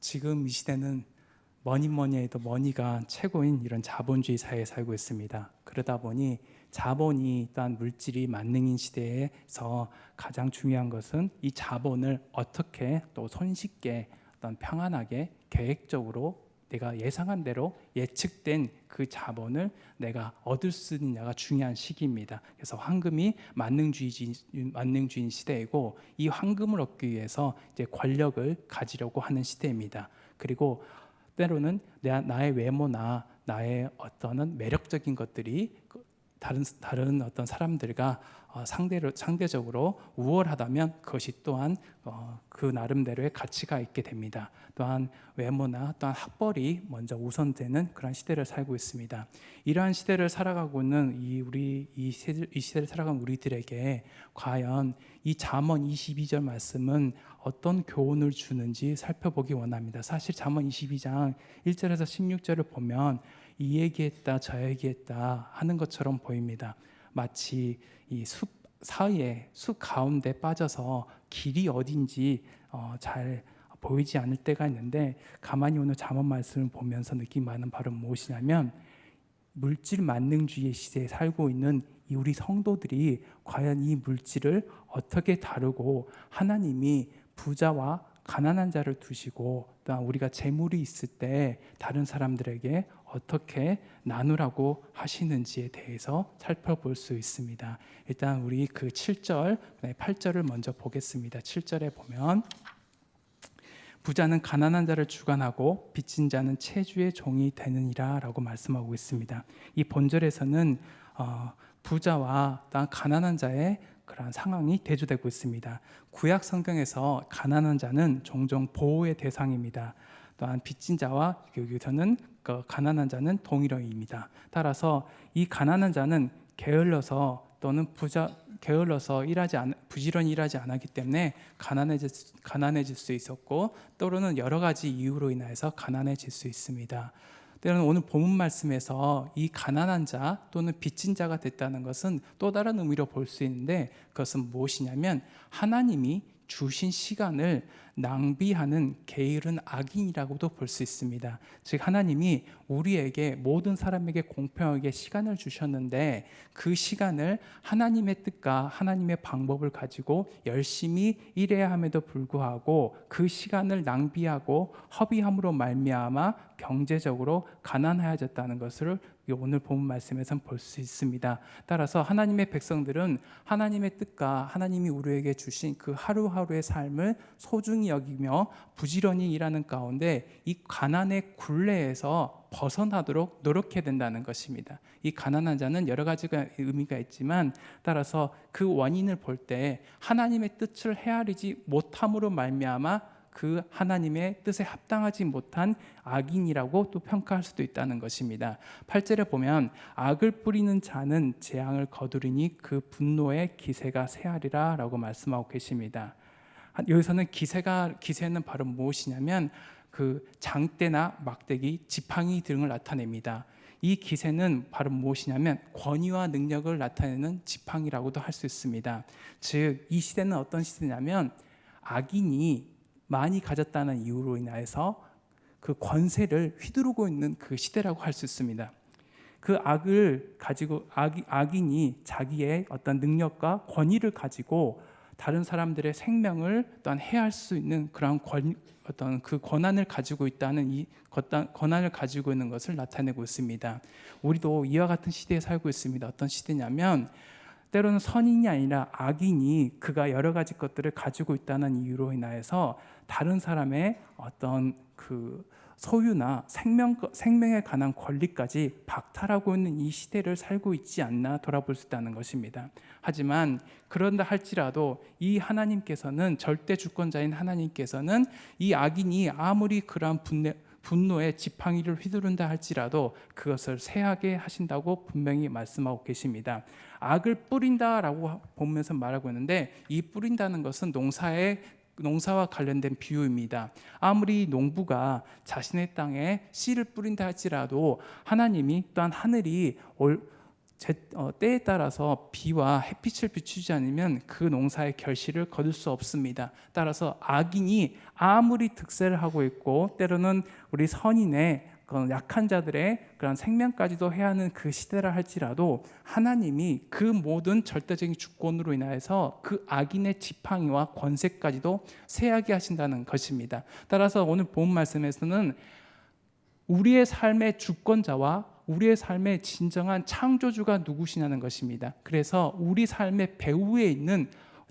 지금 이 시대는 뭐니 해도 머니가 최고인 이런 자본주의 사회에 살고 있습니다. 그러다 보니 자본이 또한 물질이 만능인 시대에서 가장 중요한 것은 이 자본을 어떻게 또 손쉽게 어떤 평안하게 계획적으로 내가 예상한 대로 예측된 그 자본을 내가 얻을 수 있느냐가 중요한 시기입니다. 그래서 황금이 만능주의인 시대이고, 이 황금을 얻기 위해서 이제 권력을 가지려고 하는 시대입니다. 그리고 때로는 나의 외모나 나의 어떤 매력적인 것들이 다른 어떤 사람들과 상대적으로 우월하다면 그것이 또한 그 나름대로의 가치가 있게 됩니다. 또한 외모나 또한 학벌이 먼저 우선되는 그런 시대를 살고 있습니다. 이러한 시대를 살아가고 있는 이 시대를 살아가는 우리들에게 과연 이 잠언 22절 말씀은 어떤 교훈을 주는지 살펴보기 원합니다. 사실 잠언 22장 1절에서 16절을 보면 이 얘기했다 저 얘기했다 하는 것처럼 보입니다. 마치 이 숲 사이에, 숲 가운데 빠져서 길이 어딘지 잘 보이지 않을 때가 있는데, 가만히 오늘 잠언 말씀을 보면서 느낀 바는 바로 무엇이냐면, 물질 만능주의 시대에 살고 있는 이 우리 성도들이 과연 이 물질을 어떻게 다루고, 하나님이 부자와 가난한 자를 두시고 또한 우리가 재물이 있을 때 다른 사람들에게 어떻게 나누라고 하시는지에 대해서 살펴볼 수 있습니다. 일단 우리 그 7절, 8절을 먼저 보겠습니다. 7절에 보면 부자는 가난한 자를 주관하고 빚진 자는 채주의 종이 되느니라 라고 말씀하고 있습니다. 이 본절에서는 부자와 또한 가난한 자의 그러한 상황이 대조되고 있습니다. 구약 성경에서 가난한 자는 종종 보호의 대상입니다. 또한 빚진 자와 여기서는 가난한 자는 동일어입니다. 따라서 이 가난한 자는 게을러서 또는 부지런히 일하지 않았기 때문에 가난해질 수 있었고, 또는 여러 가지 이유로 인해서 가난해질 수 있습니다. 때로는 오늘 본문 말씀에서 이 가난한 자 또는 빚진 자가 됐다는 것은 또 다른 의미로 볼 수 있는데, 그것은 무엇이냐면 하나님이 주신 시간을 낭비하는 게으른 악인이라고도 볼 수 있습니다. 즉 하나님이 우리에게, 모든 사람에게 공평하게 시간을 주셨는데 그 시간을 하나님의 뜻과 하나님의 방법을 가지고 열심히 일해야 함에도 불구하고 그 시간을 낭비하고 허비함으로 말미암아 경제적으로 가난해졌다는 것을 오늘 본문 말씀에서는 볼 수 있습니다. 따라서 하나님의 백성들은 하나님의 뜻과 하나님이 우리에게 주신 그 하루하루의 삶을 소중히 여기며 부지런히 일하는 가운데 이 가난의 굴레에서 벗어나도록 노력해야 된다는 것입니다. 이 가난한 자는 여러 가지가 의미가 있지만, 따라서 그 원인을 볼 때 하나님의 뜻을 헤아리지 못함으로 말미암아 그 하나님의 뜻에 합당하지 못한 악인이라고 또 평가할 수도 있다는 것입니다. 8절에 보면 악을 뿌리는 자는 재앙을 거두리니 그 분노의 기세가 쇠하리라 라고 말씀하고 계십니다. 여기서는 기세는 바로 무엇이냐면 그 장대나 막대기, 지팡이 등을 나타냅니다. 이 기세는 바로 무엇이냐면 권위와 능력을 나타내는 지팡이라고도 할 수 있습니다. 즉 이 시대는 어떤 시대냐면 악인이 많이 가졌다는 이유로 인해서 그 권세를 휘두르고 있는 그 시대라고 할 수 있습니다. 그 악을 가지고 악인이 자기의 어떤 능력과 권위를 가지고 다른 사람들의 생명을 또한 해할 수 있는 그런 어떤 그 권한을 가지고 있다는 이 권한을 가지고 있는 것을 나타내고 있습니다. 우리도 이와 같은 시대에 살고 있습니다. 어떤 시대냐면 때로는 선인이 아니라 악인이 그가 여러 가지 것들을 가지고 있다는 이유로 인하여서 다른 사람의 어떤 그 소유나 생명에 관한 권리까지 박탈하고 있는 이 시대를 살고 있지 않나 돌아볼 수 있다는 것입니다. 하지만 그런다 할지라도 이 하나님께서는, 절대 주권자인 하나님께서는 이 악인이 아무리 그러한 분노의 지팡이를 휘두른다 할지라도 그것을 쇠하게 하신다고 분명히 말씀하고 계십니다. 악을 뿌린다라고 보면서 말하고 있는데, 이 뿌린다는 것은 농사와 관련된 비유입니다. 아무리 농부가 자신의 땅에 씨를 뿌린다 할지라도 하나님이 또한 하늘이 때에 따라서 비와 햇빛을 비추지 않으면 그 농사의 결실을 거둘 수 없습니다. 따라서 악인이 아무리 득세를 하고 있고 때로는 우리 선인의 그런 약한 자들의 그런 생명까지도 해야 하는 그 시대라 할지라도 하나님이 그 모든 절대적인 주권으로 인하여서 그 악인의 지팡이와 권세까지도 쇠하게 하신다는 것입니다. 따라서 오늘 본 말씀에서는 우리의 삶의 주권자와 우리의 삶의 진정한 창조주가 누구시냐는 것입니다. 그래서 우리 삶의 배후에 있는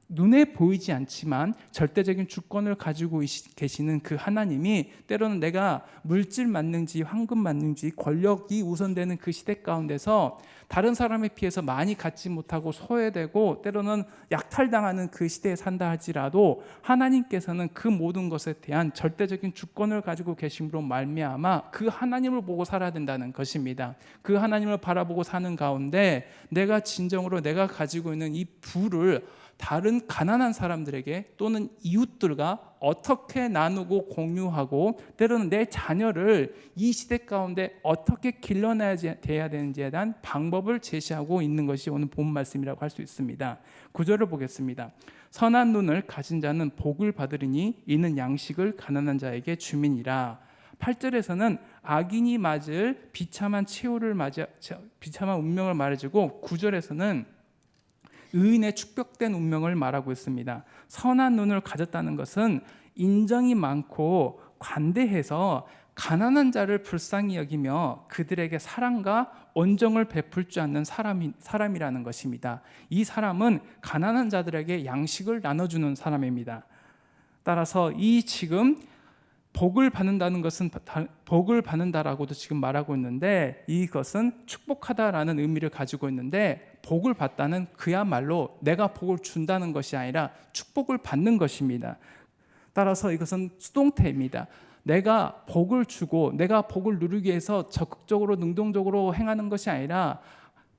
눈에 보이지 않지만 절대적인 주권을 가지고 계시는 그 하나님이 때로는 내가 물질 만능지 황금 만능지 권력이 우선되는 그 시대 가운데서 다른 사람에 비해서 많이 갖지 못하고 소외되고 때로는 약탈당하는 그 시대에 산다 할지라도 하나님께서는 그 모든 것에 대한 절대적인 주권을 가지고 계심으로 말미암아 그 하나님을 보고 살아야 된다는 것입니다. 그 하나님을 바라보고 사는 가운데 내가 진정으로 내가 가지고 있는 이 부를 다른 가난한 사람들에게 또는 이웃들과 어떻게 나누고 공유하고 때로는 내 자녀를 이 시대 가운데 어떻게 길러내야 되는지에 대한 방법을 제시하고 있는 것이 오늘 본 말씀이라고 할 수 있습니다. 9절을 보겠습니다. 선한 눈을 가진 자는 복을 받으리니 이는 양식을 가난한 자에게 주민이라. 8절에서는 악인이 맞을 비참한 비참한 운명을 말해주고 9절에서는 의인의 축복된 운명을 말하고 있습니다. 선한 눈을 가졌다는 것은 인정이 많고 관대해서 가난한 자를 불쌍히 여기며 그들에게 사랑과 온정을 베풀 줄 아는 사람이라는 것입니다. 이 사람은 가난한 자들에게 양식을 나눠주는 사람입니다. 따라서 이 지금 복을 받는다는 것은 복을 받는다라고도 지금 말하고 있는데 이것은 축복하다라는 의미를 가지고 있는데 복을 받다는 그야말로 내가 복을 준다는 것이 아니라 축복을 받는 것입니다. 따라서 이것은 수동태입니다. 내가 복을 주고 내가 복을 누리기 위해서 적극적으로 능동적으로 행하는 것이 아니라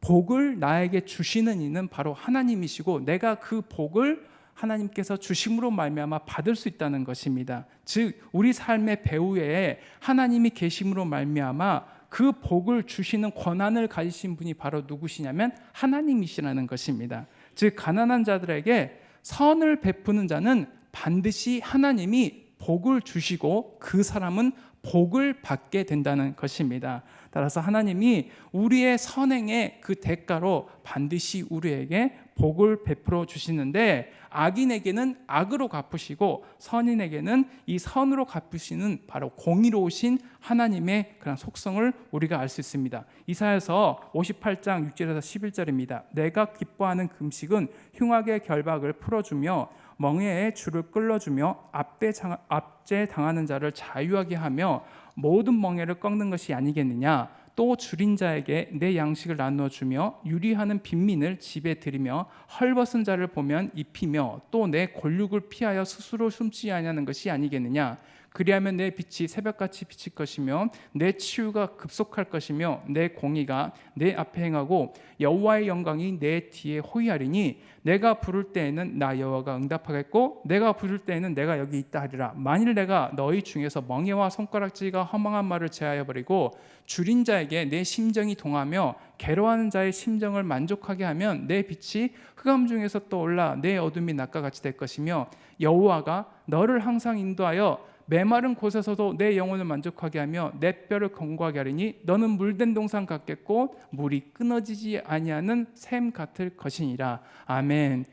복을 나에게 주시는 이는 바로 하나님이시고 내가 그 복을 하나님께서 주심으로 말미암아 받을 수 있다는 것입니다. 즉 우리 삶의 배후에 하나님이 계심으로 말미암아 그 복을 주시는 권한을 가지신 분이 바로 누구시냐면 하나님이시라는 것입니다. 즉 가난한 자들에게 선을 베푸는 자는 반드시 하나님이 복을 주시고 그 사람은 복을 받게 된다는 것입니다. 따라서 하나님이 우리의 선행의 그 대가로 반드시 우리에게 복을 베풀어 주시는데 악인에게는 악으로 갚으시고 선인에게는 이 선으로 갚으시는 바로 공의로우신 하나님의 그런 속성을 우리가 알 수 있습니다. 이사야서 58장 6절에서 11절입니다. 내가 기뻐하는 금식은 흉악의 결박을 풀어주며 멍에의 줄을 끌어주며 압제 당하는 자를 자유하게 하며 모든 멍에를 꺾는 것이 아니겠느냐. 또 줄인 자에게 내 양식을 나누어 주며 유리하는 빈민을 집에 들이며 헐벗은 자를 보면 입히며 또 내 권륙을 피하여 스스로 숨지 아니하는 것이 아니겠느냐. 그리하면 내 빛이 새벽같이 비칠 것이며 내 치유가 급속할 것이며 내 공의가 내 앞에 행하고 여호와의 영광이 내 뒤에 호위하리니 내가 부를 때에는 나 여호와가 응답하겠고 내가 부를 때에는 내가 여기 있다 하리라. 만일 내가 너희 중에서 멍에와 손가락질과 허망한 말을 제하여 버리고 줄인 자에게 내 심정이 동하며 괴로워하는 자의 심정을 만족하게 하면 내 빛이 흑암 중에서 떠올라 내 어둠이 낮과 같이 될 것이며 여호와가 너를 항상 인도하여 메마른 곳에서도 내 영혼을 만족하게 하며 내 뼈를 건고하게 하리니 너는 물된 동산 같겠고 물이 끊어지지 아니하는 샘 같을 것이니라. 아멘.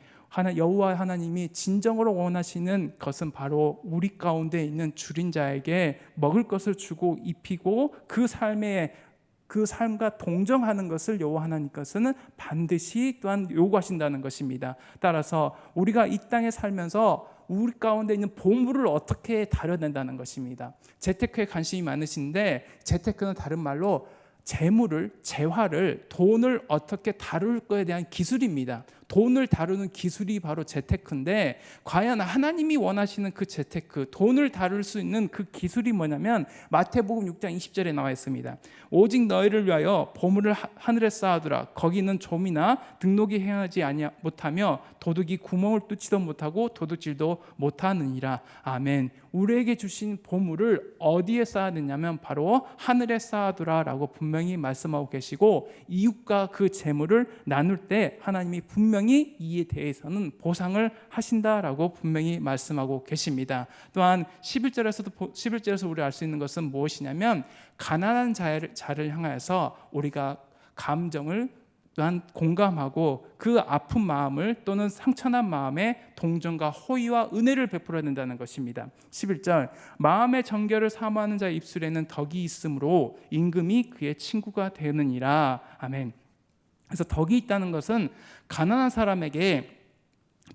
여호와 하나님이 진정으로 원하시는 것은 바로 우리 가운데 있는 줄인 자에게 먹을 것을 주고 입히고 그 삶과 동정하는 것을 여호와 하나님께서는 반드시 또한 요구하신다는 것입니다. 따라서 우리가 이 땅에 살면서 우리 가운데 있는 보물을 어떻게 다뤄낸다는 것입니다. 재테크에 관심이 많으신데 재테크는 다른 말로 재물을, 재화를, 돈을 어떻게 다룰 거에 대한 기술입니다. 돈을 다루는 기술이 바로 재테크인데, 과연 하나님이 원하시는 그 재테크, 돈을 다룰 수 있는 그 기술이 뭐냐면 마태복음 6장 20절에 나와 있습니다. 오직 너희를 위하여 보물을 하늘에 쌓아두라. 거기는 좀이나 등록이 행하지 못하며 도둑이 구멍을 뚫지도 못하고 도둑질도 못하느니라. 아멘. 우리에게 주신 보물을 어디에 쌓아두냐면 바로 하늘에 쌓아두라라고 분명히 말씀하고 계시고, 이웃과 그 재물을 나눌 때 하나님이 분명히 이에 대해서는 보상을 하신다라고 분명히 말씀하고 계십니다. 또한 11절에서 우리가 알 수 있는 것은 무엇이냐면, 가난한 자를 향하여서 우리가 감정을 또한 공감하고 그 아픈 마음을 또는 상처난 마음에 동정과 호의와 은혜를 베풀어야 된다는 것입니다. 11절, 마음의 정결을 사모하는 자의 입술에는 덕이 있으므로 임금이 그의 친구가 되느니라. 아멘. 그래서 덕이 있다는 것은 가난한 사람에게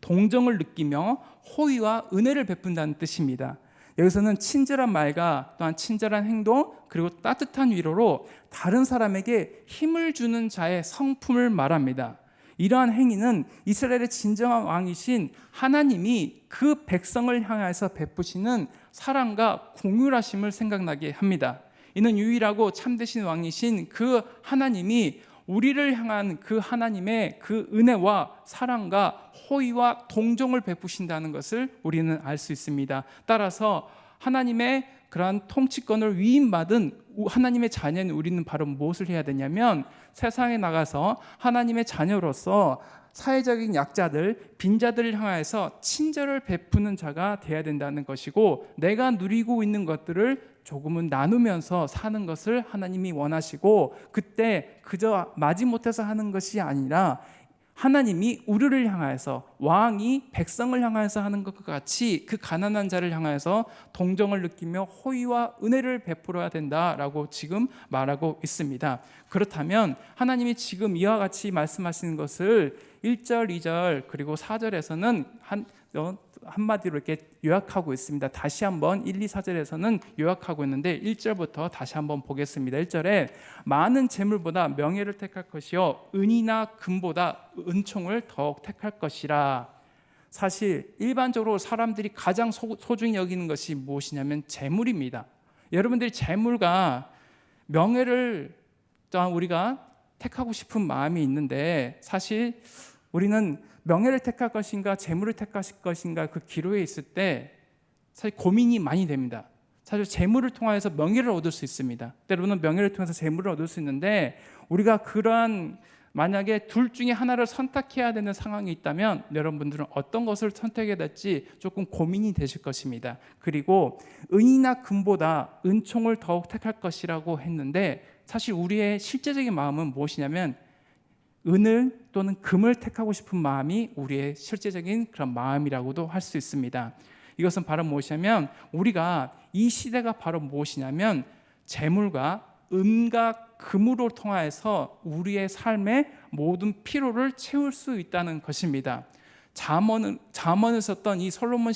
동정을 느끼며 호의와 은혜를 베푼다는 뜻입니다. 여기서는 친절한 말과 또한 친절한 행동, 그리고 따뜻한 위로로 다른 사람에게 힘을 주는 자의 성품을 말합니다. 이러한 행위는 이스라엘의 진정한 왕이신 하나님이 그 백성을 향해서 베푸시는 사랑과 공율하심을 생각나게 합니다. 이는 유일하고 참되신 왕이신 그 하나님이 우리를 향한 그 하나님의 그 은혜와 사랑과 호의와 동정을 베푸신다는 것을 우리는 알 수 있습니다. 따라서 하나님의 그러한 통치권을 위임받은 하나님의 자녀인 우리는 바로 무엇을 해야 되냐면, 세상에 나가서 하나님의 자녀로서 사회적인 약자들, 빈자들을 향해서 친절을 베푸는 자가 되어야 된다는 것이고, 내가 누리고 있는 것들을 조금은 나누면서 사는 것을 하나님이 원하시고, 그때 그저 마지못해서 하는 것이 아니라 하나님이 우리를 향하여서, 왕이 백성을 향하여서 하는 것과 같이 그 가난한 자를 향하여서 동정을 느끼며 호의와 은혜를 베풀어야 된다라고 지금 말하고 있습니다. 그렇다면 하나님이 지금 이와 같이 말씀하시는 것을 1절, 2절 그리고 4절에서는 한마디로 이렇게 요약하고 있습니다. 다시 한번 1, 2, 4절에서는 요약하고 있는데 1절부터 다시 한번 보겠습니다. 1절에 많은 재물보다 명예를 택할 것이요 은이나 금보다 은총을 더욱 택할 것이라. 사실 일반적으로 사람들이 가장 소중히 여기는 것이 무엇이냐면 재물입니다. 여러분들이 재물과 명예를 우리가 택하고 싶은 마음이 있는데, 사실 우리는 명예를 택할 것인가 재물을 택할 것인가 그 기로에 있을 때 사실 고민이 많이 됩니다. 사실 재물을 통해서 명예를 얻을 수 있습니다. 때로는 명예를 통해서 재물을 얻을 수 있는데, 우리가 그러한 만약에 둘 중에 하나를 선택해야 되는 상황이 있다면 여러분들은 어떤 것을 선택해야 될지 조금 고민이 되실 것입니다. 그리고 은이나 금보다 은총을 더욱 택할 것이라고 했는데, 사실 우리의 실제적인 마음은 무엇이냐면 은을 또는 금을 택하고 싶은 마음이 우리의 실제적인 그런 마음이라고도 할 수 있습니다. 이것은 바로 무엇이냐면, 우리가 이 시대가 바로 무엇이냐면 재물과 은과 금으로 통하여서 우리의 삶의 모든 필요를 채울 수 있다는 것입니다. 잠언을 썼던 이 솔로몬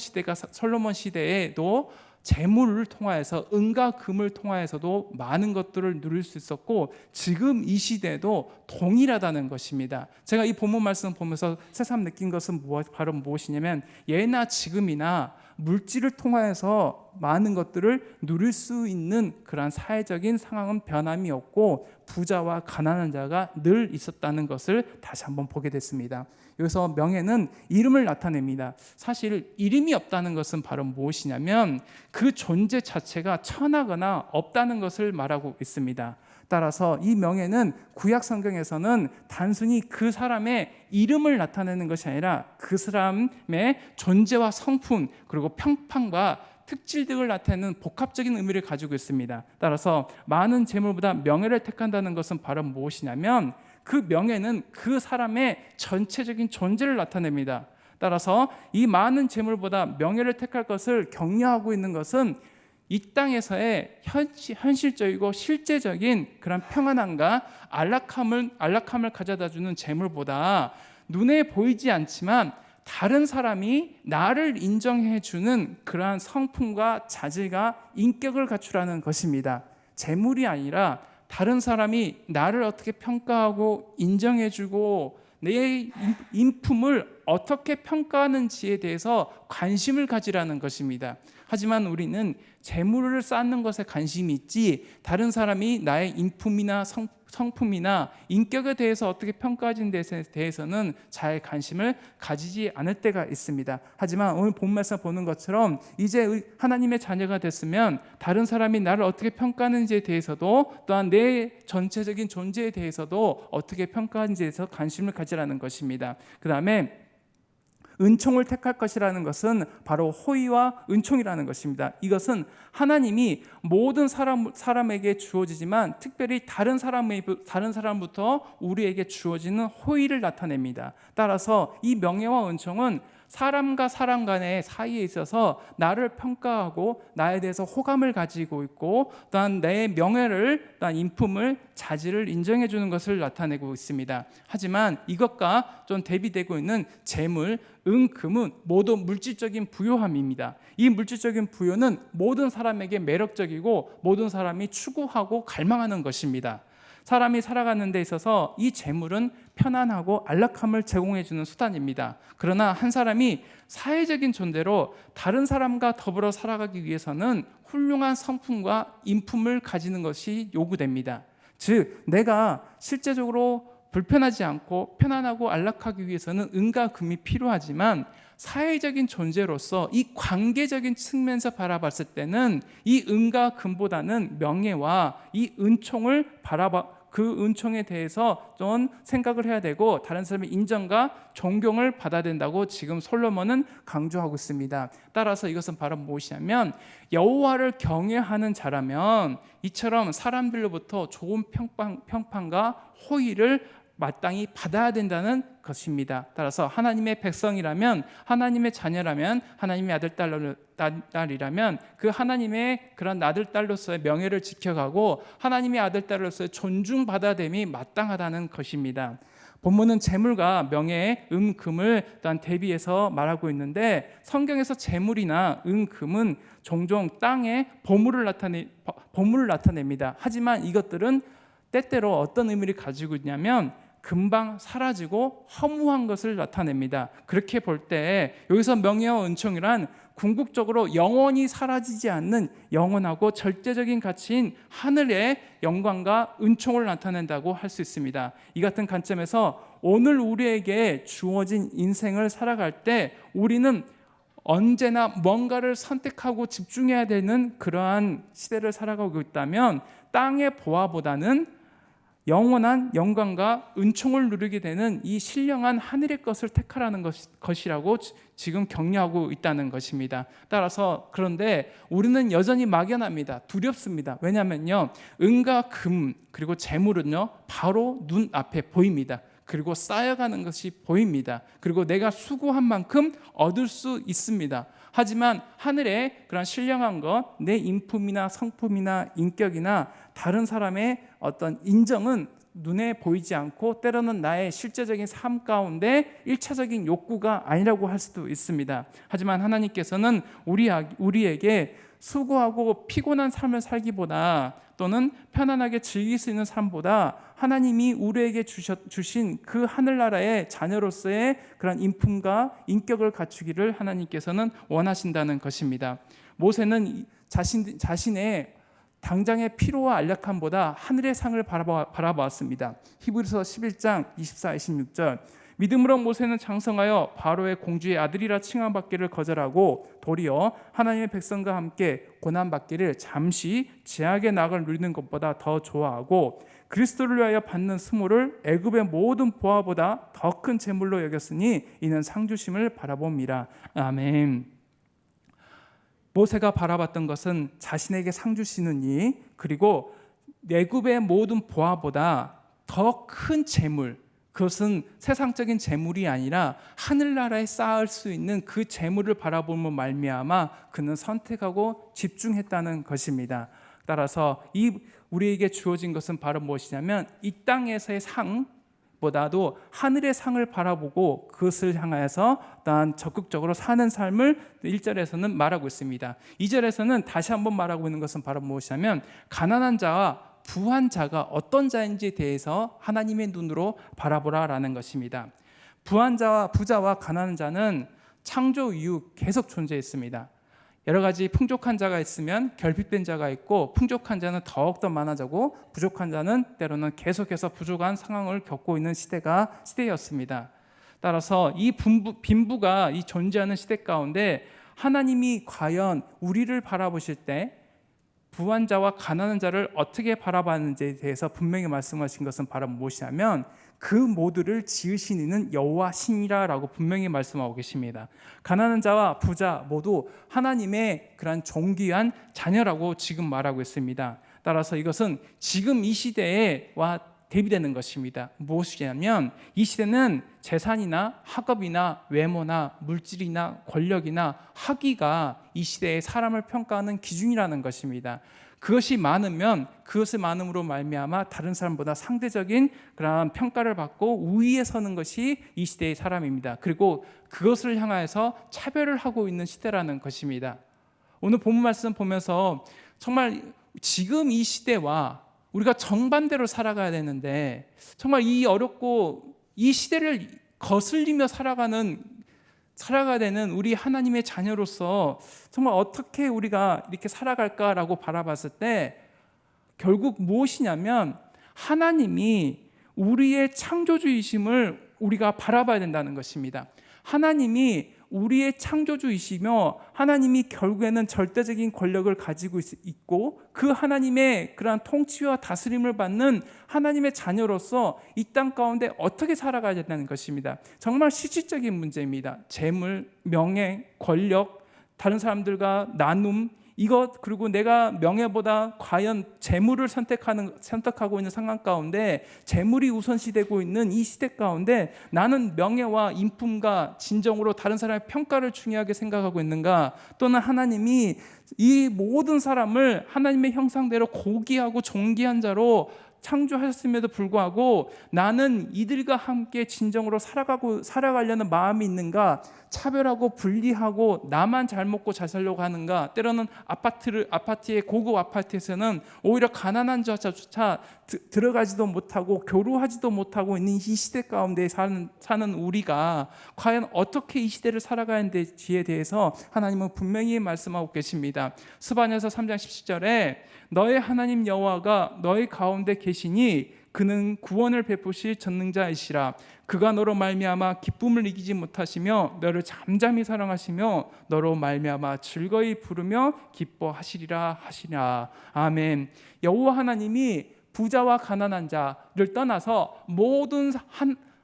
시대에도 재물을 통하여서, 은과 금을 통하여서도 많은 것들을 누릴 수 있었고, 지금 이 시대도 동일하다는 것입니다. 제가 이 본문 말씀을 보면서 새삼 느낀 것은 바로 무엇이냐면, 예나 지금이나 물질을 통하여서 많은 것들을 누릴 수 있는 그러한 사회적인 상황은 변함이 없고, 부자와 가난한 자가 늘 있었다는 것을 다시 한번 보게 됐습니다. 여기서 명예는 이름을 나타냅니다. 사실 이름이 없다는 것은 바로 무엇이냐면 그 존재 자체가 천하거나 없다는 것을 말하고 있습니다. 따라서 이 명예는 구약 성경에서는 단순히 그 사람의 이름을 나타내는 것이 아니라 그 사람의 존재와 성품, 그리고 평판과 특질 등을 나타내는 복합적인 의미를 가지고 있습니다. 따라서 많은 재물보다 명예를 택한다는 것은 바로 무엇이냐면, 그 명예는 그 사람의 전체적인 존재를 나타냅니다. 따라서 이 많은 재물보다 명예를 택할 것을 격려하고 있는 것은 이 땅에서의 현실적이고 실제적인 그런 평안함과 안락함을 가져다주는 재물보다 눈에 보이지 않지만 다른 사람이 나를 인정해주는 그러한 성품과 자질과 인격을 갖추라는 것입니다. 재물이 아니라 다른 사람이 나를 어떻게 평가하고 인정해주고 내 인품을 어떻게 평가하는지에 대해서 관심을 가지라는 것입니다. 하지만 우리는 재물을 쌓는 것에 관심이 있지 다른 사람이 나의 인품이나 성품이나 인격에 대해서 어떻게 평가하는 데에 대해서는 잘 관심을 가지지 않을 때가 있습니다. 하지만 오늘 본 말씀 보는 것처럼 이제 하나님의 자녀가 됐으면 다른 사람이 나를 어떻게 평가하는지에 대해서도 또한 내 전체적인 존재에 대해서도 어떻게 평가하는지에 대해서 관심을 가지라는 것입니다. 그 다음에 은총을 택할 것이라는 것은 바로 호의와 은총이라는 것입니다. 이것은 하나님이 모든 사람에게 주어지지만 특별히 다른 사람부터 우리에게 주어지는 호의를 나타냅니다. 따라서 이 명예와 은총은 사람과 사람 간의 사이에 있어서 나를 평가하고 나에 대해서 호감을 가지고 있고 또한 내 명예를, 또한 인품을, 자질을 인정해 주는 것을 나타내고 있습니다. 하지만 이것과 좀 대비되고 있는 재물, 금은 모두 물질적인 부요함입니다. 이 물질적인 부요는 모든 사람에게 매력적이고 모든 사람이 추구하고 갈망하는 것입니다. 사람이 살아가는 데 있어서 이 재물은 편안하고 안락함을 제공해 주는 수단입니다. 그러나 한 사람이 사회적인 존재로 다른 사람과 더불어 살아가기 위해서는 훌륭한 성품과 인품을 가지는 것이 요구됩니다. 즉 내가 실제적으로 불편하지 않고 편안하고 안락하기 위해서는 은과 금이 필요하지만 사회적인 존재로서 이 관계적인 측면에서 바라봤을 때는 이 은과 금보다는 명예와 이 은총을 그 은총에 대해서 좀 생각을 해야 되고 다른 사람의 인정과 존경을 받아야 된다고 지금 솔로몬은 강조하고 있습니다. 따라서 이것은 바로 무엇이냐면 여호와를 경외하는 자라면 이처럼 사람들로부터 좋은 평판과 호의를 마땅히 받아야 된다는 것입니다. 따라서 하나님의 백성이라면, 하나님의 자녀라면, 하나님의 아들 딸이라면 그 하나님의 그런 아들 딸로서의 명예를 지켜가고 하나님의 아들 딸로서의 존중받아야 됨이 마땅하다는 것입니다. 본문은 재물과 명예, 금을 또한 대비해서 말하고 있는데 성경에서 재물이나 금은 종종 땅에 보물을 나타냅니다. 하지만 이것들은 때때로 어떤 의미를 가지고 있냐면 금방 사라지고 허무한 것을 나타냅니다. 그렇게 볼 때 여기서 명예와 은총이란 궁극적으로 영원히 사라지지 않는 영원하고 절대적인 가치인 하늘의 영광과 은총을 나타낸다고 할 수 있습니다. 이 같은 관점에서 오늘 우리에게 주어진 인생을 살아갈 때 우리는 언제나 뭔가를 선택하고 집중해야 되는 그러한 시대를 살아가고 있다면 땅의 보화보다는 영원한 영광과 은총을 누리게 되는 이 신령한 하늘의 것을 택하라는 것이라고 지금 격려하고 있다는 것입니다. 따라서 그런데 우리는 여전히 막연합니다. 두렵습니다. 왜냐하면요, 은과 금 그리고 재물은요 바로 눈앞에 보입니다. 그리고 쌓여가는 것이 보입니다. 그리고 내가 수고한 만큼 얻을 수 있습니다. 하지만 하늘의 그런 신령한 것, 내 인품이나 성품이나 인격이나 다른 사람의 어떤 인정은 눈에 보이지 않고 때로는 나의 실제적인 삶 가운데 1차적인 욕구가 아니라고 할 수도 있습니다. 하지만 하나님께서는 우리에게 수고하고 피곤한 삶을 살기보다 또는 편안하게 즐길 수 있는 삶보다 하나님이 우리에게 주신 그 하늘나라의 자녀로서의 그런 인품과 인격을 갖추기를 하나님께서는 원하신다는 것입니다. 모세는 자신의 당장의 피로와 안락함보다 하늘의 상을 바라보았습니다. 히브리서 11장 24, 26절 믿음으로 모세는 장성하여 바로의 공주의 아들이라 칭함받기를 거절하고 도리어 하나님의 백성과 함께 고난받기를 잠시 제약의 낙을 누리는 것보다 더 좋아하고 그리스도를 위하여 받는 수모를 애굽의 모든 보화보다 더 큰 재물로 여겼으니 이는 상주심을 바라봅니다. 아멘. 모세가 바라봤던 것은 자신에게 상 주시는 이 그리고 애굽의 모든 보화보다 더 큰 재물, 그것은 세상적인 재물이 아니라 하늘나라에 쌓을 수 있는 그 재물을 바라보며 말미암아 그는 선택하고 집중했다는 것입니다. 따라서 우리에게 주어진 것은 바로 무엇이냐면 이 땅에서의 상보다도 하늘의 상을 바라보고 그것을 향하여서 또한 적극적으로 사는 삶을 1절에서는 말하고 있습니다. 2절에서는 다시 한번 말하고 있는 것은 바로 무엇이냐면 가난한 자와 부한 자가 어떤 자인지에 대해서 하나님의 눈으로 바라보라라는 것입니다. 부한 자와 부자와 가난한 자는 창조 이후 계속 존재했습니다. 여러 가지 풍족한 자가 있으면 결핍된 자가 있고, 풍족한 자는 더욱더 많아지고 부족한 자는 때로는 계속해서 부족한 상황을 겪고 있는 시대였습니다. 따라서 이 빈부가 이 존재하는 시대 가운데 하나님이 과연 우리를 바라보실 때 부한 자와 가난한 자를 어떻게 바라봤는지에 대해서 분명히 말씀하신 것은 바로 무엇이냐면 그 모두를 지으신 이는 여호와 신이라라고 분명히 말씀하고 계십니다. 가난한 자와 부자 모두 하나님의 그런 존귀한 자녀라고 지금 말하고 있습니다. 따라서 이것은 지금 이 시대에와 대비되는 것입니다. 무엇이냐면 이 시대는 재산이나 학업이나 외모나 물질이나 권력이나 학위가 이 시대의 사람을 평가하는 기준이라는 것입니다. 그것이 많으면 그것을 많음으로 말미암아 다른 사람보다 상대적인 그러한 평가를 받고 우위에 서는 것이 이 시대의 사람입니다. 그리고 그것을 향하여서 차별을 하고 있는 시대라는 것입니다. 오늘 본문 말씀 보면서 정말 지금 이 시대와 우리가 정반대로 살아가야 되는데, 정말 이 어렵고 이 시대를 거슬리며 살아가야 되는 우리 하나님의 자녀로서 정말 어떻게 우리가 이렇게 살아갈까라고 바라봤을 때 결국 무엇이냐면 하나님이 우리의 창조주이심을 우리가 바라봐야 된다는 것입니다. 하나님이 우리의 창조주이시며 하나님이 결국에는 절대적인 권력을 가지고 있고 그 하나님의 그러한 통치와 다스림을 받는 하나님의 자녀로서 이 땅 가운데 어떻게 살아가야 된다는 것입니다. 정말 실질적인 문제입니다. 재물, 명예, 권력, 다른 사람들과 나눔, 이것, 그리고 내가 명예보다 과연 재물을 선택하고 있는 상황 가운데 재물이 우선시되고 있는 이 시대 가운데 나는 명예와 인품과 진정으로 다른 사람의 평가를 중요하게 생각하고 있는가? 또는 하나님이 이 모든 사람을 하나님의 형상대로 고귀하고 존귀한 자로 창조하셨음에도 불구하고 나는 이들과 함께 진정으로 살아가려는 마음이 있는가? 차별하고 분리하고 나만 잘 먹고 잘 살려고 하는가? 때로는 아파트의 고급 아파트에서는 오히려 가난한 자조차 들어가지도 못하고 교류하지도 못하고 있는 이 시대 가운데 사는 우리가 과연 어떻게 이 시대를 살아가야 하는지에 대해서 하나님은 분명히 말씀하고 계십니다. 스바냐서 3장 17절에 너의 하나님 여호와가 너희 가운데 계시니 그는 구원을 베푸실 전능자이시라. 그가 너로 말미암아 기쁨을 이기지 못하시며 너를 잠잠히 사랑하시며 너로 말미암아 즐거이 부르며 기뻐하시리라 하시라. 아멘. 여호와 하나님이 부자와 가난한 자를 떠나서 모든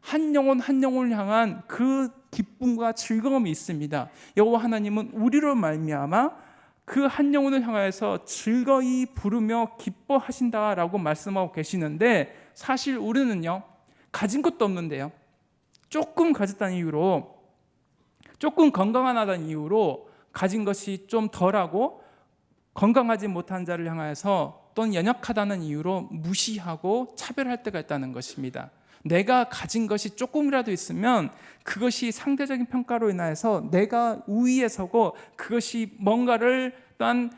한 영혼을 향한 그 기쁨과 즐거움이 있습니다. 여호와 하나님은 우리로 말미암아 그 한 영혼을 향하여서 즐거이 부르며 기뻐하신다라고 말씀하고 계시는데, 사실 우리는요 가진 것도 없는데요, 조금 가졌다는 이유로, 조금 건강하다는 이유로 가진 것이 좀 덜하고 건강하지 못한 자를 향하여서 또는 연약하다는 이유로 무시하고 차별할 때가 있다는 것입니다. 내가 가진 것이 조금이라도 있으면 그것이 상대적인 평가로 인하여서 내가 우위에 서고 그것이 뭔가를 또한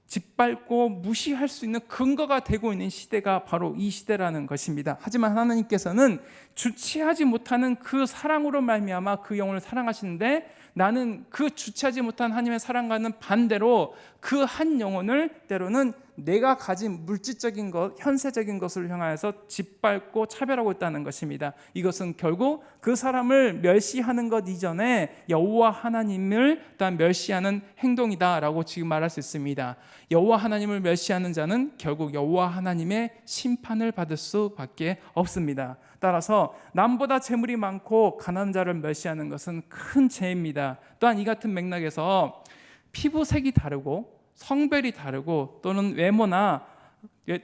짓밟고 무시할 수 있는 근거가 되고 있는 시대가 바로 이 시대라는 것입니다. 하지만 하나님께서는 주체하지 못하는 그 사랑으로 말미암아 그 영혼을 사랑하시는데, 나는 그 주체하지 못한 하나님의 사랑과는 반대로 그 한 영혼을 때로는 내가 가진 물질적인 것, 현세적인 것을 향하여서 짓밟고 차별하고 있다는 것입니다. 이것은 결국 그 사람을 멸시하는 것 이전에 여호와 하나님을 일단 멸시하는 행동이다라고 지금 말할 수 있습니다. 여호와 하나님을 멸시하는 자는 결국 여호와 하나님의 심판을 받을 수밖에 없습니다. 따라서 남보다 재물이 많고 가난한 자를 멸시하는 것은 큰 죄입니다. 또한 이 같은 맥락에서 피부색이 다르고 성별이 다르고 또는 외모나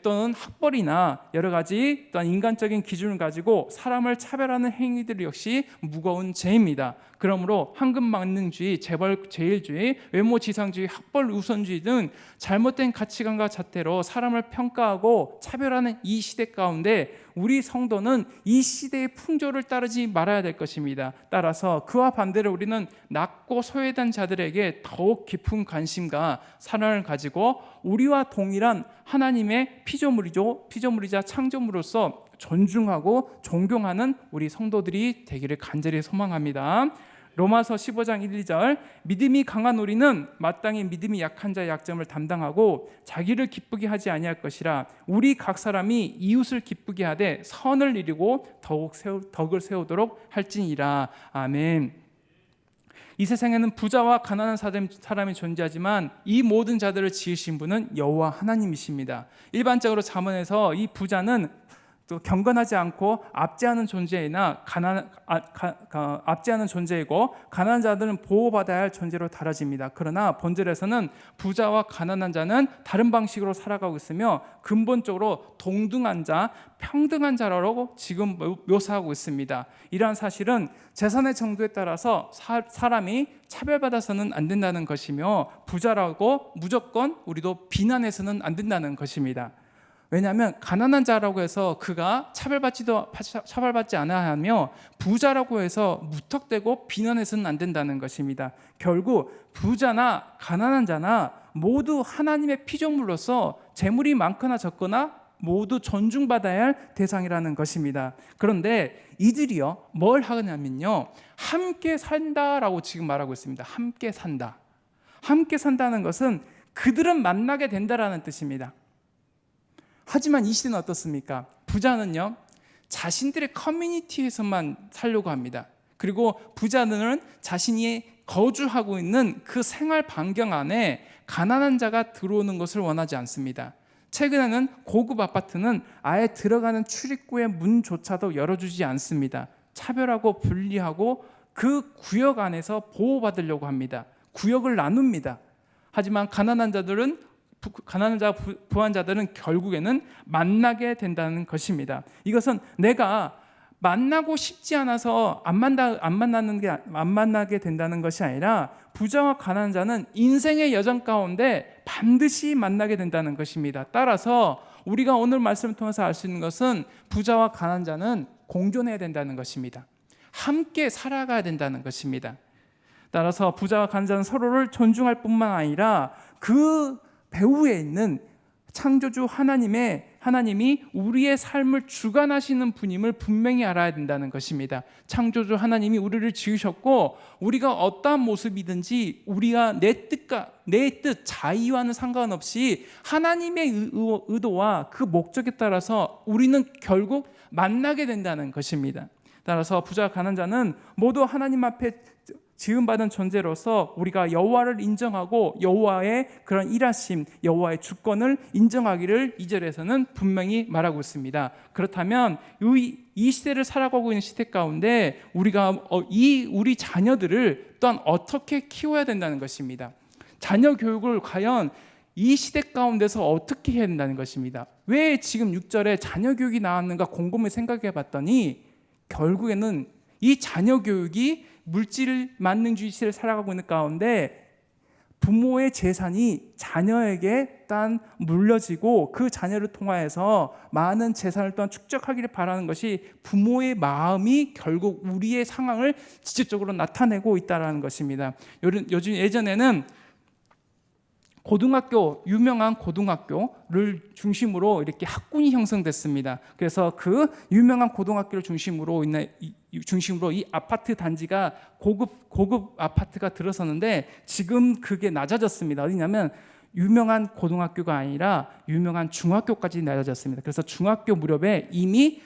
또는 학벌이나 여러 가지 또한 인간적인 기준을 가지고 사람을 차별하는 행위들 역시 무거운 죄입니다. 그러므로 황금만능주의, 재벌 제일주의, 외모 지상주의, 학벌 우선주의 등 잘못된 가치관과 잣대로 사람을 평가하고 차별하는 이 시대 가운데 우리 성도는 이 시대의 풍조를 따르지 말아야 될 것입니다. 따라서 그와 반대로 우리는 낮고 소외된 자들에게 더욱 깊은 관심과 사랑을 가지고 우리와 동일한 하나님의 하나님의 피조물이자 창조물로서 존중하고 존경하는 우리 성도들이 되기를 간절히 소망합니다. 로마서 15장 1, 2절 믿음이 강한 우리는 마땅히 믿음이 약한 자의 약점을 담당하고 자기를 기쁘게 하지 아니할 것이라 우리 각 사람이 이웃을 기쁘게 하되 선을 이루고 덕을 세우도록 할지니라. 아멘. 이 세상에는 부자와 가난한 사람이 존재하지만 이 모든 자들을 지으신 분은 여호와 하나님이십니다. 일반적으로 잠언에서 이 부자는 또 경건하지 않고 압제하는 존재이나 압제하는 존재이고 가난한 자들은 보호받아야 할 존재로 다뤄집니다. 그러나 본질에서는 부자와 가난한 자는 다른 방식으로 살아가고 있으며 근본적으로 동등한 자, 평등한 자라고 지금 묘사하고 있습니다. 이러한 사실은 재산의 정도에 따라서 사람이 차별받아서는 안 된다는 것이며 부자라고 무조건 우리도 비난해서는 안 된다는 것입니다. 왜냐하면 가난한 자라고 해서 그가 차별받지 않아야 하며 부자라고 해서 무턱대고 비난해서는 안 된다는 것입니다. 결국 부자나 가난한 자나 모두 하나님의 피조물로서 재물이 많거나 적거나 모두 존중받아야 할 대상이라는 것입니다. 그런데 이들이요 뭘 하냐면요 함께 산다라고 지금 말하고 있습니다. 함께 산다. 함께 산다는 것은 그들은 만나게 된다라는 뜻입니다. 하지만 이 시대는 어떻습니까? 부자는요 자신들의 커뮤니티에서만 살려고 합니다. 그리고 부자들은 자신이 거주하고 있는 그 생활 반경 안에 가난한 자가 들어오는 것을 원하지 않습니다. 최근에는 고급 아파트는 아예 들어가는 출입구의 문조차도 열어주지 않습니다. 차별하고 분리하고 그 구역 안에서 보호받으려고 합니다. 구역을 나눕니다. 하지만 가난한 자, 부한 자들은 결국에는 만나게 된다는 것입니다. 이것은 내가 만나고 싶지 않아서 안 만나게 된다는 것이 아니라 부자와 가난한 자는 인생의 여정 가운데 반드시 만나게 된다는 것입니다. 따라서 우리가 오늘 말씀을 통해서 알 수 있는 것은 부자와 가난한 자는 공존해야 된다는 것입니다. 함께 살아가야 된다는 것입니다. 따라서 부자와 가난한 자는 서로를 존중할 뿐만 아니라 그 배후에 있는 창조주 하나님이 우리의 삶을 주관하시는 분임을 분명히 알아야 된다는 것입니다. 창조주 하나님이 우리를 지으셨고 우리가 어떠한 모습이든지 우리가 내 뜻 자의와는 상관없이 하나님의 의도와 그 목적에 따라서 우리는 결국 만나게 된다는 것입니다. 따라서 부자와 가난한 자는 모두 하나님 앞에 지음받은 존재로서 우리가 여호와를 인정하고 여호와의 그런 일하심, 여호와의 주권을 인정하기를 2절에서는 분명히 말하고 있습니다. 그렇다면 이 시대를 살아가고 있는 시대 가운데 우리가 우리 자녀들을 또한 어떻게 키워야 된다는 것입니다. 자녀 교육을 과연 이 시대 가운데서 어떻게 해야 된다는 것입니다. 왜 지금 6절에 자녀 교육이 나왔는가 곰곰이 생각해 봤더니 결국에는 이 자녀 교육이 물질 만능주의 시대를 살아가고 있는 가운데 부모의 재산이 자녀에게 딴 물려지고 그 자녀를 통하여서 많은 재산을 또한 축적하기를 바라는 것이 부모의 마음이 결국 우리의 상황을 직접적으로 나타내고 있다는 것입니다. 예전에는 유명한 고등학교를 중심으로 이렇게 학군이 형성됐습니다. 그래서 그 유명한 고등학교를 중심으로 이 아파트 단지가 고급 아파트가 들어섰는데 지금 그게 낮아졌습니다. 어디냐면 유명한 고등학교가 아니라 유명한 중학교까지 낮아졌습니다. 그래서 중학교 무렵에 이미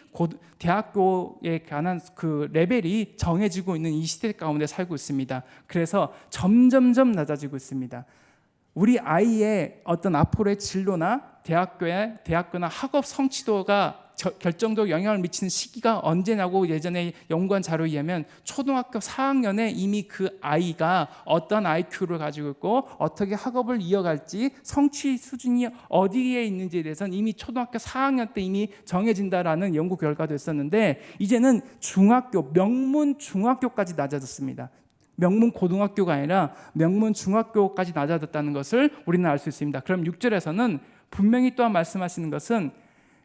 대학교에 관한 그 레벨이 정해지고 있는 이 시대 가운데 살고 있습니다. 그래서 점점점 낮아지고 있습니다. 우리 아이의 어떤 앞으로의 진로나 대학교나 학업 성취도가 결정적 영향을 미치는 시기가 언제냐고 예전에 연구한 자료에 의하면 초등학교 4학년에 이미 그 아이가 어떤 IQ를 가지고 있고 어떻게 학업을 이어갈지 성취 수준이 어디에 있는지에 대해서는 이미 초등학교 4학년 때 이미 정해진다라는 연구 결과도 있었는데 이제는 명문 중학교까지 낮아졌습니다. 명문 고등학교가 아니라 명문 중학교까지 낮아졌다는 것을 우리는 알 수 있습니다. 그럼 6절에서는 분명히 또한 말씀하시는 것은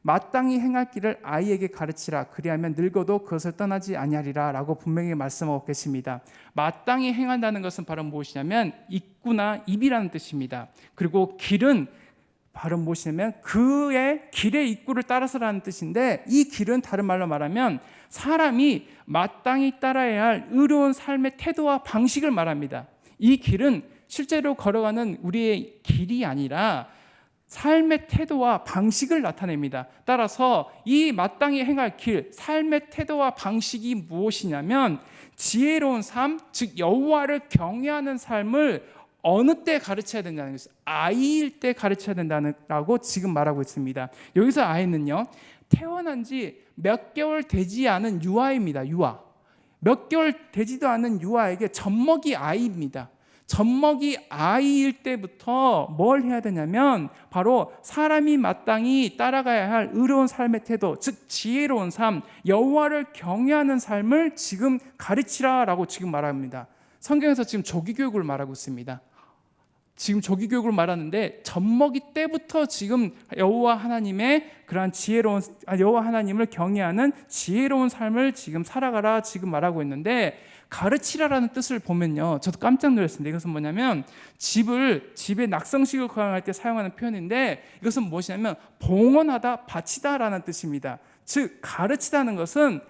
마땅히 행할 길을 아이에게 가르치라 그리하면 늙어도 그것을 떠나지 아니하리라 라고 분명히 말씀하고 계십니다. 마땅히 행한다는 것은 바로 무엇이냐면 입구나 입이라는 뜻입니다. 그리고 길은 바로 무엇이냐면 그의 길의 입구를 따라서라는 뜻인데, 이 길은 다른 말로 말하면 사람이 마땅히 따라야 할 의로운 삶의 태도와 방식을 말합니다. 이 길은 실제로 걸어가는 우리의 길이 아니라 삶의 태도와 방식을 나타냅니다. 따라서 이 마땅히 행할 길, 삶의 태도와 방식이 무엇이냐면 지혜로운 삶, 즉 여호와를 경외하는 삶을 어느 때 가르쳐야 된다는 것이죠. 아이일 때 가르쳐야 된다고 지금 말하고 있습니다. 여기서 아이는요, 태어난 지 몇 개월 되지 않은 유아입니다. 유아. 몇 개월 되지도 않은 유아에게 젖먹이 아이입니다. 젖먹이 아이일 때부터 뭘 해야 되냐면 바로 사람이 마땅히 따라가야 할 의로운 삶의 태도, 즉 지혜로운 삶, 여호와를 경외하는 삶을 지금 가르치라라고 지금 말합니다. 성경에서 지금 조기교육을 말하고 있습니다. 지금 조기교육을 말하는데 젖먹이 때부터 지금 여호와 하나님의 그러한 여호와 하나님을 경외하는 지혜로운 삶을 지금 살아가라 지금 말하고 있는데, 가르치라라는 뜻을 보면요, 저도 깜짝 놀랐습니다. 이것은 뭐냐면 집에 낙성식을 거행할 때 사용하는 표현인데, 이것은 무엇이냐면 봉헌하다, 바치다라는 뜻입니다. 즉 가르치다는 것은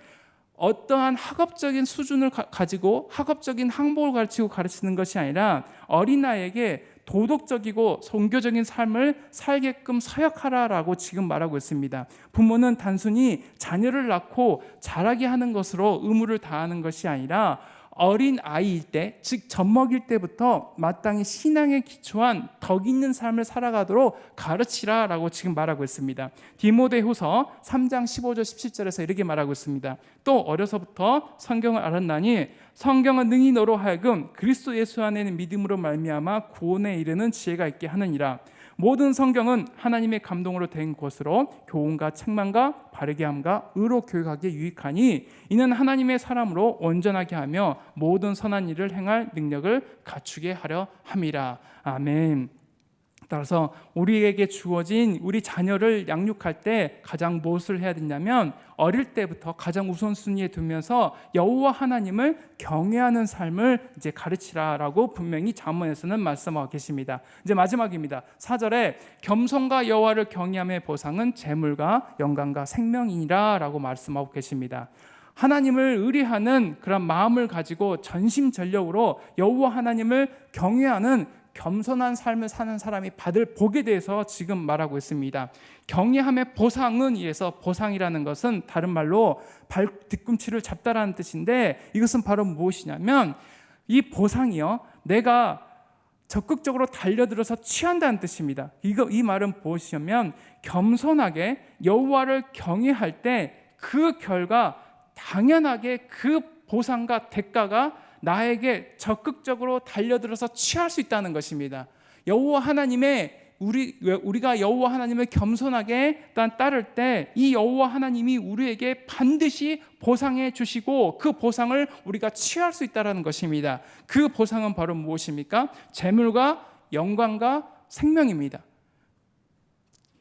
어떠한 학업적인 수준을 가지고 학업적인 항목을 가르치고 가르치는 것이 아니라 어린아이에게 도덕적이고 선교적인 삶을 살게끔 서약하라라고 지금 말하고 있습니다. 부모는 단순히 자녀를 낳고 자라게 하는 것으로 의무를 다하는 것이 아니라 어린 아이일 때, 즉 젖먹일 때부터 마땅히 신앙에 기초한 덕 있는 삶을 살아가도록 가르치라라고 지금 말하고 있습니다. 디모데후서 3장 15절 17절에서 이렇게 말하고 있습니다. 또 어려서부터 성경을 알았나니 성경은 능히 너로 하여금 그리스도 예수 안에 있는 믿음으로 말미암아 구원에 이르는 지혜가 있게 하느니라. 모든 성경은 하나님의 감동으로 된 것으로 교훈과 책망과 바르게 함과 의로 교육하기에 유익하니 이는 하나님의 사람으로 온전하게 하며 모든 선한 일을 행할 능력을 갖추게 하려 함이라. 아멘. 따라서 우리에게 주어진 우리 자녀를 양육할 때 가장 무엇을 해야 되냐면 어릴 때부터 가장 우선순위에 두면서 여호와 하나님을 경외하는 삶을 이제 가르치라라고 분명히 잠언에서는 말씀하고 계십니다. 이제 마지막입니다. 4절에 겸손과 여호와를 경외함의 보상은 재물과 영광과 생명이니라라고 말씀하고 계십니다. 하나님을 의뢰하는 그런 마음을 가지고 전심전력으로 여호와 하나님을 경외하는 겸손한 삶을 사는 사람이 받을 복에 대해서 지금 말하고 있습니다. 경외함의 보상은 이에서 보상이라는 것은 다른 말로 발 뒤꿈치를 잡다라는 뜻인데, 이것은 바로 무엇이냐면 이 보상이요, 내가 적극적으로 달려들어서 취한다는 뜻입니다. 이 말은 무엇이냐면 겸손하게 여호와를 경외할 때 그 결과 당연하게 그 보상과 대가가 나에게 적극적으로 달려들어서 취할 수 있다는 것입니다. 여호와 하나님의 우리가 여호와 하나님을 겸손하게 따를 때 이 여호와 하나님이 우리에게 반드시 보상해 주시고 그 보상을 우리가 취할 수 있다는 것입니다. 그 보상은 바로 무엇입니까? 재물과 영광과 생명입니다.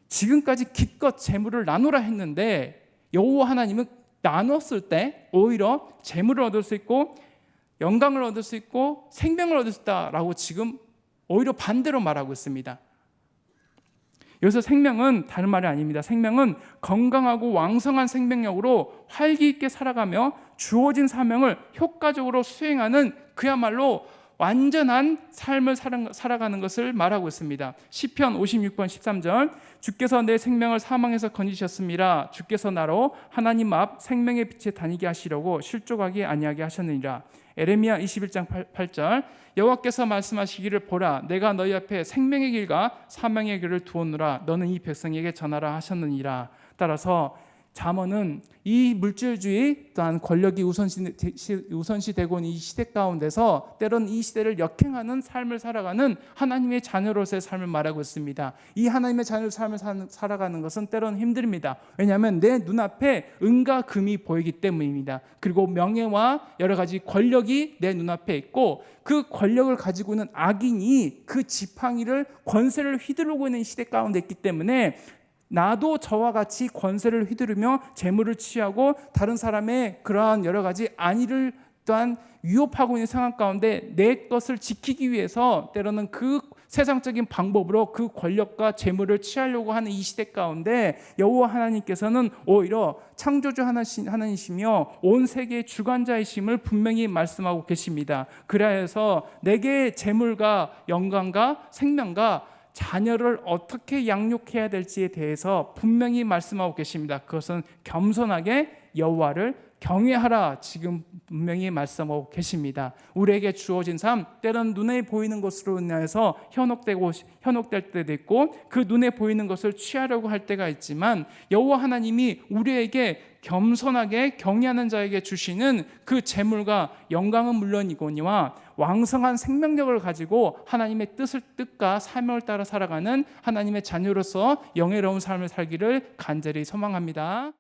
지금까지 기껏 재물을 나누라 했는데 여호와 하나님은 나눴을 때 오히려 재물을 얻을 수 있고 영광을 얻을 수 있고 생명을 얻을 수 있다라고 지금 오히려 반대로 말하고 있습니다. 여기서 생명은 다른 말이 아닙니다. 생명은 건강하고 왕성한 생명력으로 활기 있게 살아가며 주어진 사명을 효과적으로 수행하는 그야말로 완전한 삶을 살아가는 것을 말하고 있습니다. 시편 56편 13절 주께서 내 생명을 사망에서 건지셨음이라. 주께서 나로 하나님 앞 생명의 빛에 다니게 하시려고 실족하게 아니하게 하셨느니라. 에레미야 21장 8절 여호와께서 말씀하시기를 보라 내가 너희 앞에 생명의 길과 사망의 길을 두었노라. 너는 이 백성에게 전하라 하셨느니라. 따라서 잠언은 이 물질주의 또한 권력이 우선시되고 있는 이 시대 가운데서 때로는 이 시대를 역행하는 삶을 살아가는 하나님의 자녀로서의 삶을 말하고 있습니다. 이 하나님의 자녀의 삶을 살아가는 것은 때로는 힘듭니다. 왜냐하면 내 눈앞에 은과 금이 보이기 때문입니다. 그리고 명예와 여러 가지 권력이 내 눈앞에 있고 그 권력을 가지고 있는 악인이 그 지팡이를 권세를 휘두르고 있는 시대 가운데 있기 때문에 나도 저와 같이 권세를 휘두르며 재물을 취하고 다른 사람의 그러한 여러 가지 안위를 또한 위협하고 있는 상황 가운데 내 것을 지키기 위해서 때로는 그 세상적인 방법으로 그 권력과 재물을 취하려고 하는 이 시대 가운데 여호와 하나님께서는 오히려 창조주 하나님이시며 온 세계의 주관자이심을 분명히 말씀하고 계십니다. 그래서 내게 재물과 영광과 생명과 자녀를 어떻게 양육해야 될지에 대해서 분명히 말씀하고 계십니다. 그것은 겸손하게 여호와를 경외하라, 지금 분명히 말씀하고 계십니다. 우리에게 주어진 삶, 때로는 눈에 보이는 것으로 인해서 현혹될 때도 있고 그 눈에 보이는 것을 취하려고 할 때가 있지만 여호와 하나님이 우리에게 겸손하게 경외하는 자에게 주시는 그 재물과 영광은 물론이거니와 왕성한 생명력을 가지고 하나님의 뜻과 사명을 따라 살아가는 하나님의 자녀로서 영예로운 삶을 살기를 간절히 소망합니다.